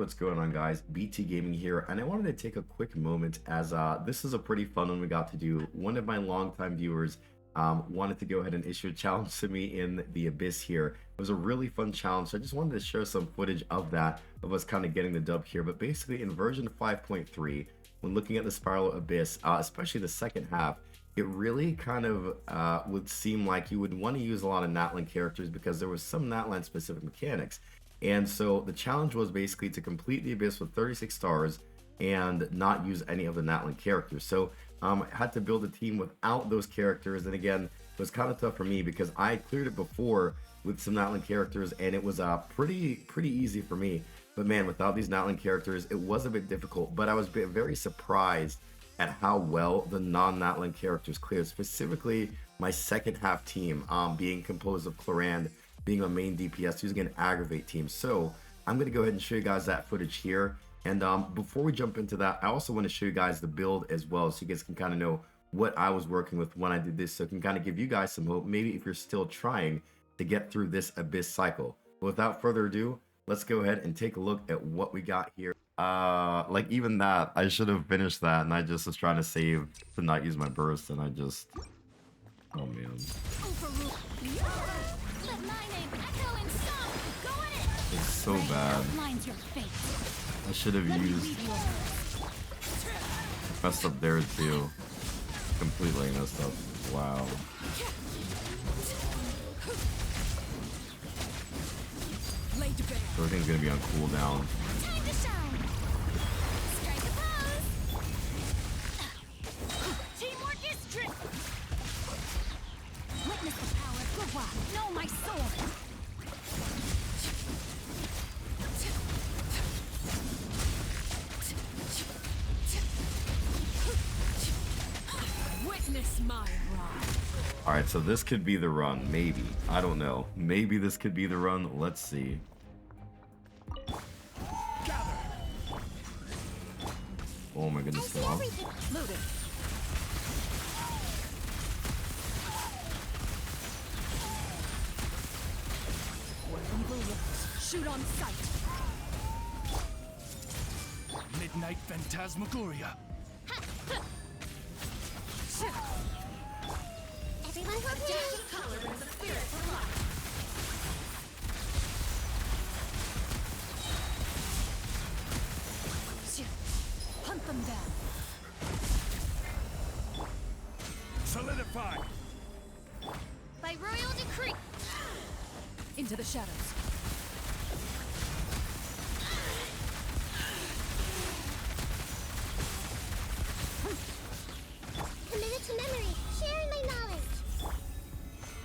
what's going on, guys? BT Gaming here, and I wanted to take a quick moment as this is a pretty fun one we got to do. One of my longtime viewers wanted to go ahead and issue a challenge to me in the Abyss here. It was a really fun challenge, so I just wanted to share some footage of that, of us kind of getting the dub here. But basically, in version 5.3, when looking at the Spiral Abyss, especially the second half, it really kind of would seem like you would want to use a lot of Natlan characters because there was some Natlan specific mechanics. And so the challenge was basically to complete the Abyss with 36 stars and not use any of the Natlan characters. So I had to build a team without those characters, and again, it was kind of tough for me because I cleared it before with some Natlan characters, and it was pretty easy for me. But man, without these Natlan characters, it was a bit difficult. But I was very surprised at how well the non-Natlan characters cleared, specifically my second half team being composed of Clorinde, being a main DPS using an aggravate team. So I'm going to go ahead and show you guys that footage here. And before we jump into that, I also want to show you guys the build as well, so you guys can kind of know what I was working with when I did this, so it can kind of give you guys some hope, maybe if you're still trying to get through this Abyss cycle. But without further ado, let's go ahead and take a look at what we got here. Like even that, I should have finished that, and I just was trying to save to not use my burst, and I just, oh man. It's so bad. I should have used, messed up there too. Completely messed up. Wow. Everything's gonna be on cooldown. Witness the power of Gua. Know my sword. Witness my wrath. Alright, so this could be the run, maybe. I don't know. Maybe this could be the run. Let's see. Oh my goodness, go off. Shoot on sight. Midnight Phantasmagoria. Everyone prepare. Color brings a spirit to life. Hunt them down. Solidify. By royal decree. Into the shadows. Committed to memory, sharing my knowledge.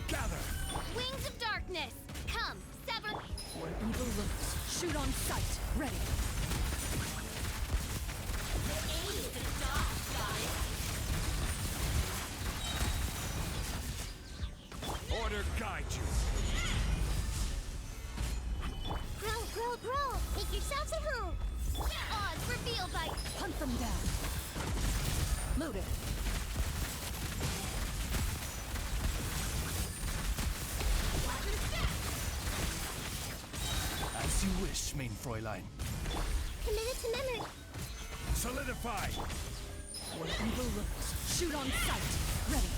Gather. Wings of darkness, come, sever. Where evil lurks, shoot on sight, ready. Order guide you. Grow. Make yourselves at home. Odds revealed by... Hunt them down. Loaded. As you wish, main Fräulein. Committed to memory. Solidify. Where evil lurks, shoot on sight, ready.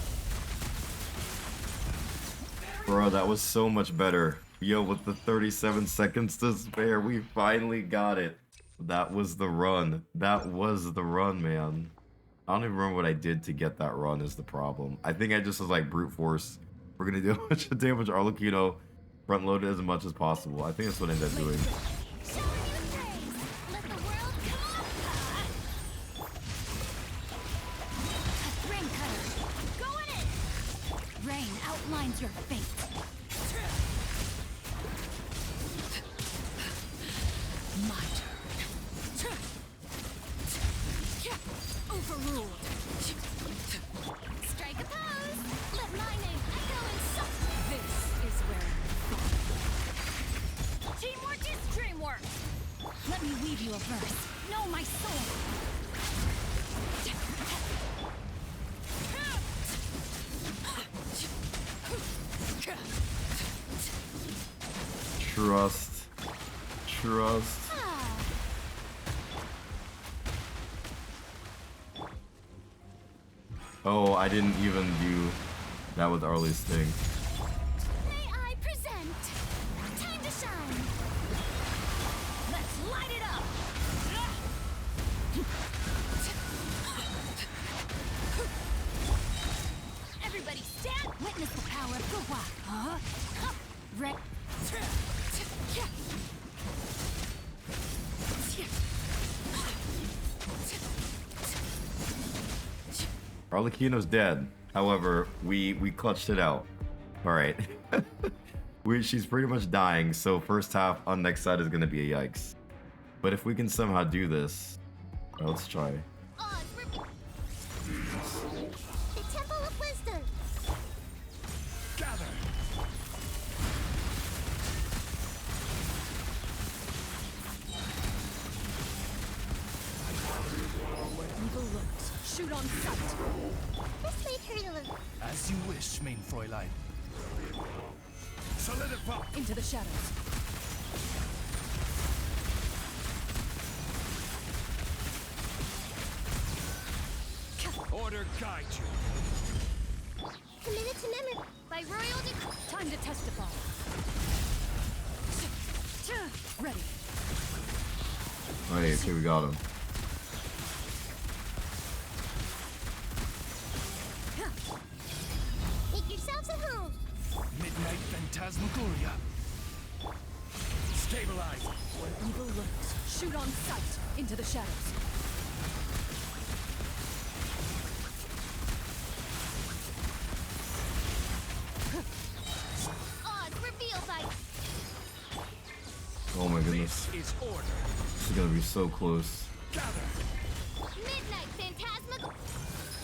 Bro, that was so much better. Yo, with the 37 seconds to spare, we finally got it. That was the run. That was the run, man. I don't even remember what I did to get that run is the problem. I think I just was like brute force. We're gonna do a bunch of damage. Arlecchino front loaded as much as possible. I think that's what I ended up doing. Rain outlines your fate. My turn. Overruled. Strike a pose. Let my name echo in song. This is where I fall. Teamwork is dreamwork. Let me weave you a verse. Know my soul. Trust. Oh, I didn't even do that with Arlie's thing. May I present? Time to shine. Let's light it up. Everybody stand. Witness the power of the walk. Huh? Red. Arlecchino's dead. However, we clutched it out. All right. She's pretty much dying, so first half on next side is going to be a yikes. But if we can somehow do this, let's try. The Temple of Wisdom. Gather. Where evil lurks, shoot on sight. This may hurt a little. As you wish, main Fräulein. Solidify. Into the shadows. Order guide you. Committed to memory. By royal time to testify. Ready. Alright, okay, we got him. Make yourselves at home. Midnight Phantasmagoria. Stabilize. Where evil lurks, shoot on sight. Into the shadows. Odds revealed by Oh my goodness. This is order. This is gonna be so close. Gather. Midnight Phantasmagoria.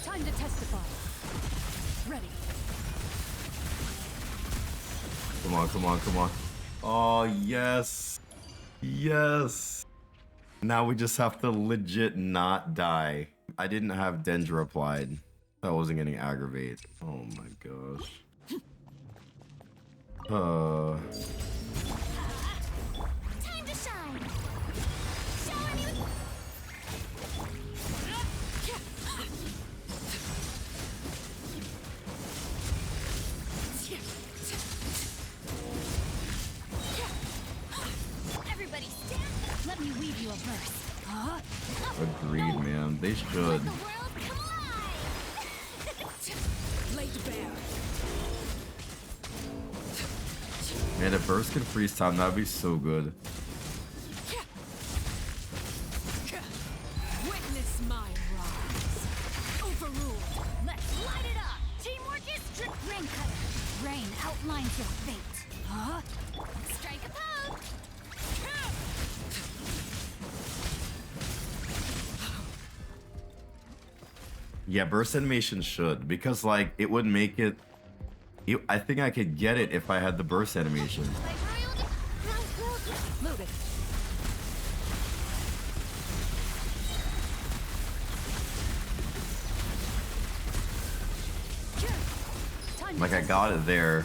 Time to testify. Ready. Come on, come on, come on. Oh, yes. Yes. Now we just have to legit not die. I didn't have Dendra applied. I wasn't getting aggravated. Oh my gosh. Time to shine. Shower me with... Everybody stand. Let me weave you a verse. Huh? Agreed, man. They should. Let the world collide. Laid bare. Man, if burst could freeze time, that'd be so good. Witness my rise. Overruled. Let's light it up. Teamwork is strict. Rain cutter. Rain outlines your fate. Huh? Strike a pose. Yeah, burst animation should, because like it would make it. I think I could get it if I had the burst animation. Loaded. Like I got it there.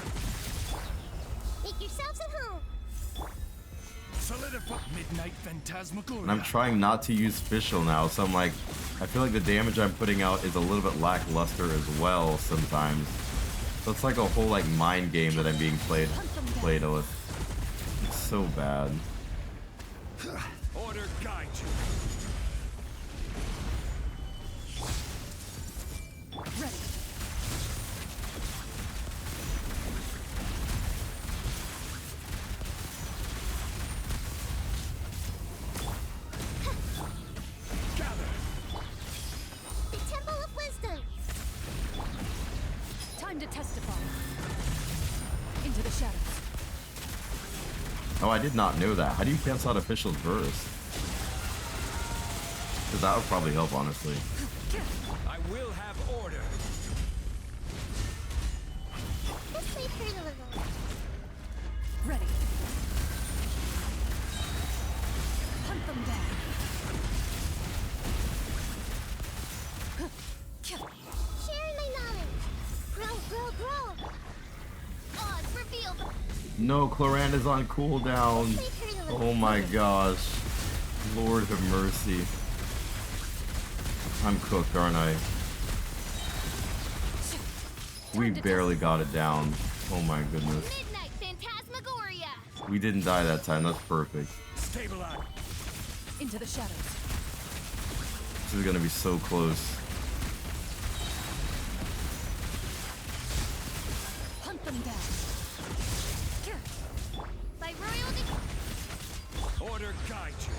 Make yourselves at home. Solidify. Midnight Phantasmagoria. And I'm trying not to use Fischl now, so I'm like, I feel like the damage I'm putting out is a little bit lackluster as well sometimes. So it's like a whole like mind game that I'm being played with. It's so bad. Order guide you. Ready. Gather. The Temple of Wisdom. Time to testify. Into the shadows. Oh, I did not know that. How do you cancel out official's verse? Because that would probably help, honestly. I will have order. This may hurt a little. Ready. Hunt them down. Sharing my knowledge. Grow, grow, grow. Odds revealed. No, Clorinde is on cooldown. This may hurt a little. Oh my gosh. Lord have mercy. I'm cooked, aren't I? We barely got it down. Oh my goodness. Midnight Phantasmagoria. We didn't die that time. That's perfect. Stabilize. Into the shadows. This is gonna be so close. Hunt them down. By royal Order guide you.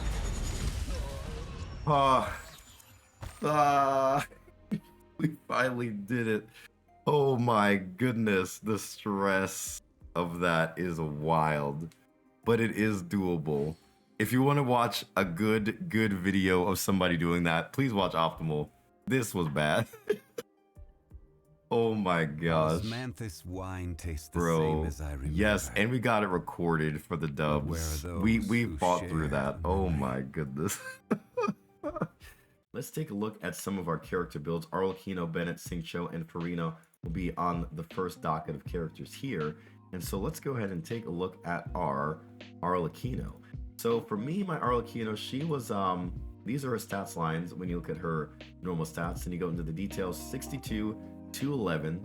We finally did it. Oh my goodness, the stress of that is wild, but it is doable. If you want to watch a good video of somebody doing that, please watch Optimal. This was bad. Oh my gosh. Does Manthis wine taste the Bro, same as I remember? yes, and we got it recorded for the Where are dubs. those We who fought share through that. the Oh memory? my goodness. Let's take a look at some of our character builds. Arlecchino, Bennett, Singcho, and Farino will be on the first docket of characters here. And so let's go ahead and take a look at our Arlecchino. So for me, my Arlecchino, she was these are her stats lines when you look at her normal stats and you go into the details. 62, 211,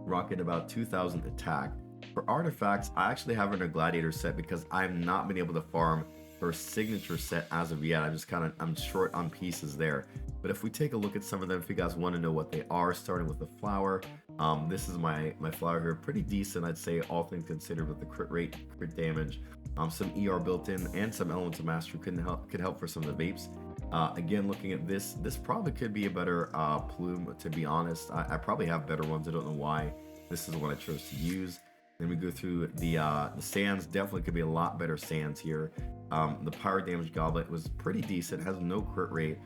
rocking about 2,000 attack. For artifacts, I actually have her in a gladiator set because I've not been able to farm her signature set as of yet. I'm short on pieces there. But if we take a look at some of them, if you guys want to know what they are, starting with the flower, this is my flower here, pretty decent, I'd say, all things considered, with the crit rate, crit damage, some ER built in, and some elements of mastery could help for some of the vapes. Again, looking at this probably could be a better plume, to be honest. I probably have better ones. I don't know why this is the one I chose to use. Then we go through the sands. Definitely could be a lot better sands here. The power damage goblet was pretty decent, has no crit rate,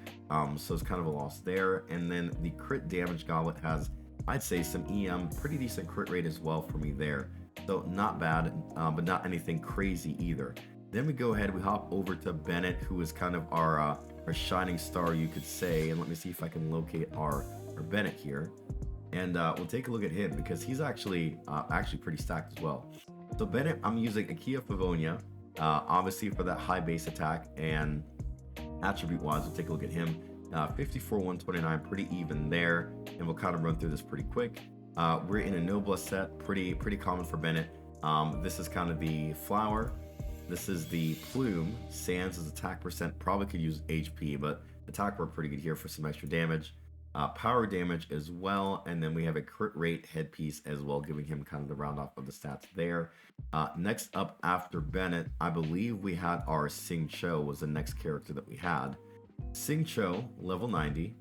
so it's kind of a loss there. And then the crit damage goblet has, I'd say, some EM, pretty decent crit rate as well for me there. So not bad, but not anything crazy either. Then we go ahead, we hop over to Bennett, who is kind of our shining star, you could say. And let me see if I can locate our Bennett here. And we'll take a look at him because he's actually pretty stacked as well. So Bennett, I'm using Akia Favonia, obviously for that high base attack, and attribute wise, we'll take a look at him. 54, 129, pretty even there, and we'll kind of run through this pretty quick. We're in a Noblesse set, pretty common for Bennett. This is kind of the flower. This is the plume. Sands is attack percent, probably could use HP, but attack work pretty good here for some extra damage. Power damage as well, and then we have a crit rate headpiece as well, giving him kind of the round off of the stats there. Next up after Bennett, I believe we had our Singcho was the next character that we had. Singcho, level 90.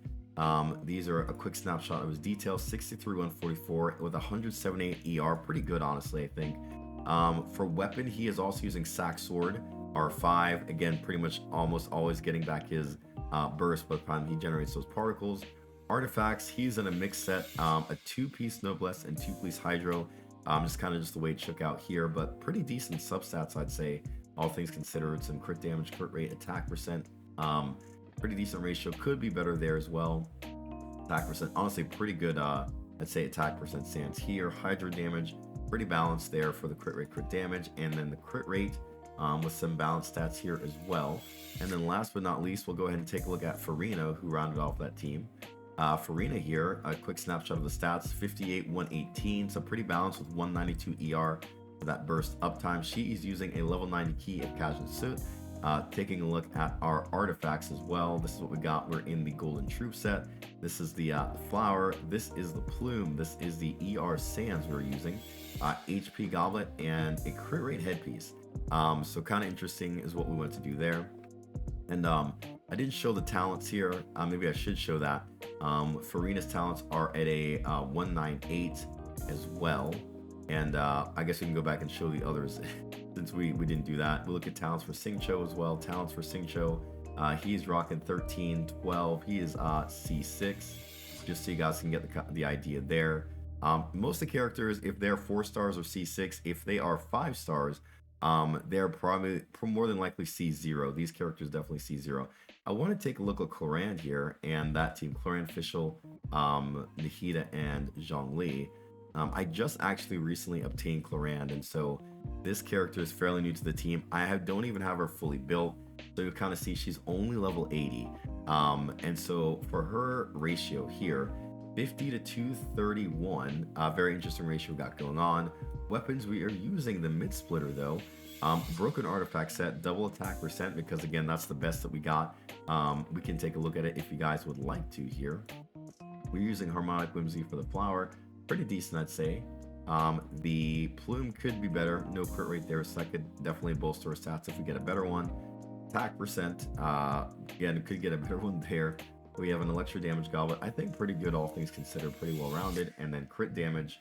These are a quick snapshot of his details. 63, 144 with 178 ER, pretty good honestly, I think. For weapon, he is also using Sack Sword, R5, again pretty much almost always getting back his burst by the time he generates those particles. Artifacts, he's in a mixed set, a 2-piece Noblesse and 2-piece Hydro, just the way it shook out here, but pretty decent substats, I'd say, all things considered. Some crit damage, crit rate, attack percent, pretty decent ratio, could be better there as well. Attack percent, honestly pretty good, I'd say attack percent stands here. Hydro damage, pretty balanced there for the crit rate, crit damage, and then the crit rate with some balanced stats here as well. And then last but not least, we'll go ahead and take a look at Farino, who rounded off that team. Farina here, a quick snapshot of the stats, 58, 118, so pretty balanced with 192 ER for that burst uptime. She is using a level 90 key of Casual Suit. Taking a look at our artifacts as well, this is what we got. We're in the Golden Troop set. This is the flower, this is the plume, this is the ER sands we're using, HP goblet, and a crit rate headpiece. So kind of interesting is what we went to do there. And I didn't show the talents here. Maybe I should show that. Farina's talents are at a 198 as well. And I guess we can go back and show the others since we didn't do that. We'll look at talents for Singcho as well. Talents for Singcho, he's rocking 13, 12. He is C6, just so you guys can get the idea there. Most of the characters, if they're 4 stars or C6, if they are 5 stars, they're probably more than likely C0. These characters definitely C0. I want to take a look at Clorinde here and that team, Clorinde, Fischl, Nahida, and Zhongli. I just actually recently obtained Clorinde, and so this character is fairly new to the team. Don't even have her fully built, so you kind of see she's only level 80. And so for her ratio here, 50 to 231. Very interesting ratio we got going on. Weapons, we are using the mid splitter though. Broken artifact set, double attack percent, because again, that's the best that we got. We can take a look at it if you guys would like to here. We're using Harmonic Whimsy for the flower. Pretty decent, I'd say. The plume could be better. No crit rate there, so that could definitely bolster our stats if we get a better one. Attack percent, again, could get a better one there. We have an electro damage goblet. I think pretty good, all things considered, pretty well rounded. And then crit damage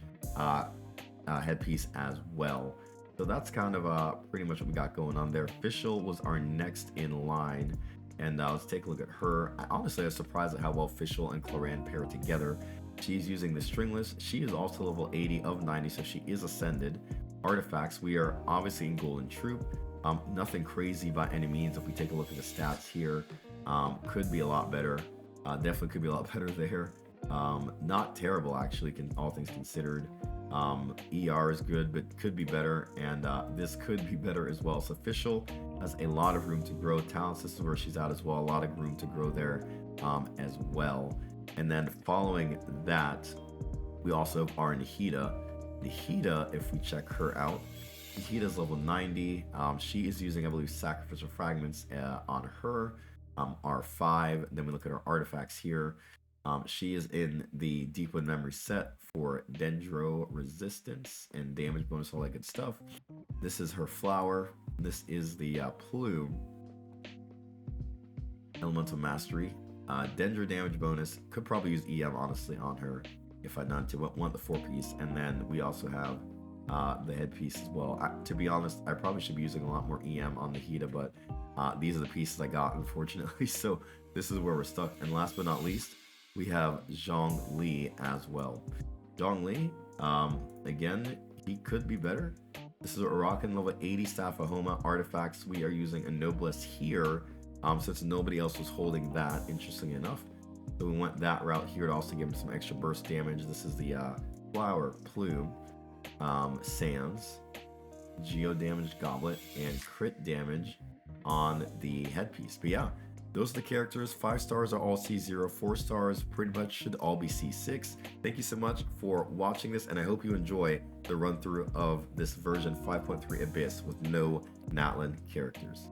headpiece as well. So that's kind of pretty much what we got going on there. Fischl was our next in line. And let's take a look at her. Honestly, I was surprised at how well Fischl and Clorinde pair together. She's using the stringless. She is also level 80 of 90, so she is ascended. Artifacts, we are obviously in Golden Troop. Nothing crazy by any means. If we take a look at the stats here, could be a lot better. Definitely could be a lot better there. Not terrible, actually, all things considered. ER is good, but could be better, and this could be better as well. So Fischl has a lot of room to grow. Talents, this is where she's at as well. A lot of room to grow there as well. And then following that, we also have our Nahida. Nahida, if we check her out, Nahida's level 90. She is using, I believe, Sacrificial Fragments on her. R5. Then we look at our artifacts here. She is in the Deepwood Memory set for Dendro Resistance and damage bonus, all that good stuff. This is her flower. This is the plume. Elemental Mastery. Dendro damage bonus. Could probably use EM, honestly, on her if I not to want the 4-piece. And then we also have the headpiece as well. To be honest, I probably should be using a lot more EM on the Nahida, but these are the pieces I got, unfortunately. So this is where we're stuck. And last but not least, we have Zhongli as well. Zhongli, again, he could be better. This is a Arakan level 80 Staff of Homa. Artifacts, we are using a Noblesse here, since nobody else was holding that, interestingly enough. So we went that route here to also give him some extra burst damage. This is the Flower Plume, Sands, Geo Damage Goblet, and crit damage on the headpiece. But yeah, those are the characters. 5 stars are all C0, 4 stars pretty much should all be C6. Thank you so much for watching this, and I hope you enjoy the run through of this version 5.3 Abyss with no Natlan characters.